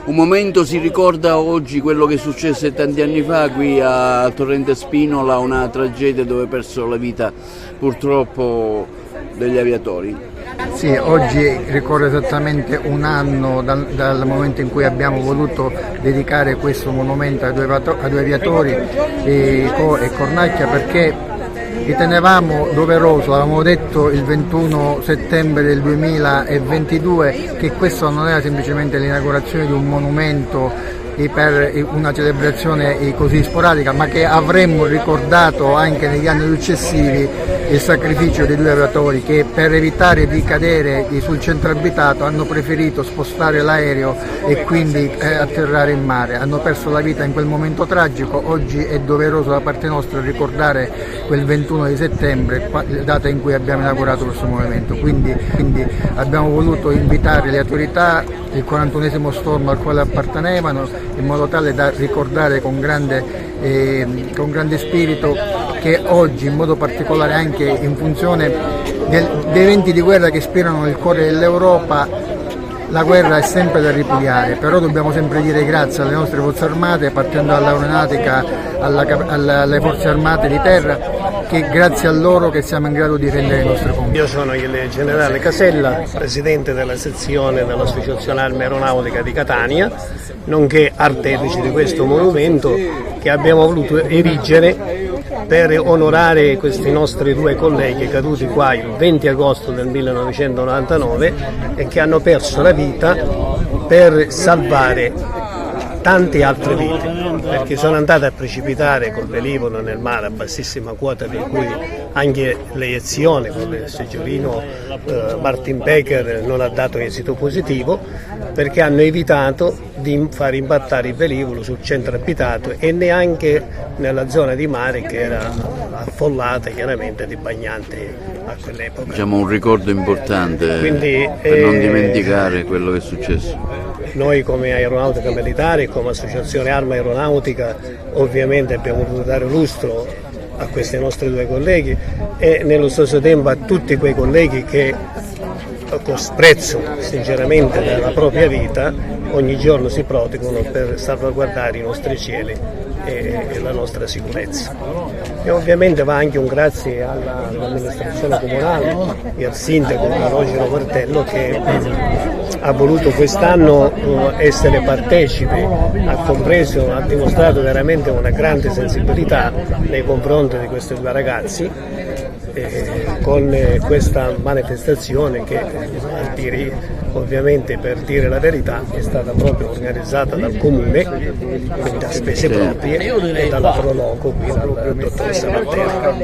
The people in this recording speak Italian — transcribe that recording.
Un momento, si ricorda oggi quello che successe tanti anni fa qui a Torrente Spinola, una tragedia dove persero la vita purtroppo degli aviatori. Sì, oggi ricorre esattamente un anno dal momento in cui abbiamo voluto dedicare questo monumento ai due aviatori, Co e Cornacchia, perché ritenevamo doveroso, avevamo detto il 21 settembre del 2022 che questo non era semplicemente l'inaugurazione di un monumento per una celebrazione così sporadica, ma che avremmo ricordato anche negli anni successivi il sacrificio dei due aviatori che, per evitare di cadere sul centro abitato, hanno preferito spostare l'aereo e quindi atterrare in mare. Hanno perso la vita in quel momento tragico. Oggi è doveroso da parte nostra ricordare quel 21 di settembre, data in cui abbiamo inaugurato questo monumento. Quindi abbiamo voluto invitare le autorità, il 41esimo stormo al quale appartenevano, in modo tale da ricordare con grande spirito che oggi, in modo particolare anche in funzione dei venti di guerra che ispirano nel cuore dell'Europa, la guerra è sempre da ripudiare, però dobbiamo sempre dire grazie alle nostre forze armate, partendo dall'aeronautica alle forze armate di terra, che grazie a loro che siamo in grado di rendere i nostri compiti. Io sono il generale Casella, presidente della sezione dell'Associazione Arma Aeronautica di Catania, nonché artefice di questo monumento che abbiamo voluto erigere per onorare questi nostri due colleghi caduti qua il 20 agosto del 1999 e che hanno perso la vita per salvare tante altre vite, perché sono andate a precipitare col velivolo nel mare a bassissima quota, per cui anche l'eiezione con il seggiolino Martin Baker non ha dato esito positivo, perché hanno evitato di far imbattare il velivolo sul centro abitato e neanche nella zona di mare che era affollata chiaramente di bagnanti a quell'epoca. Diciamo un ricordo importante. Quindi, per non dimenticare quello che è successo. Noi come Aeronautica Militare, come Associazione Arma Aeronautica, ovviamente abbiamo voluto dare lustro a questi nostri due colleghi e nello stesso tempo a tutti quei colleghi che con sprezzo sinceramente della propria vita ogni giorno si prodigano per salvaguardare i nostri cieli e la nostra sicurezza. E ovviamente va anche un grazie all'amministrazione comunale e al sindaco Rogero Martello che ha voluto quest'anno essere partecipe, ha dimostrato veramente una grande sensibilità nei confronti di questi due ragazzi con questa manifestazione che ovviamente, per dire la verità, è stata proprio organizzata dal comune, quindi a spese proprie, e dalla Proloco qui dalla dottoressa Mattera.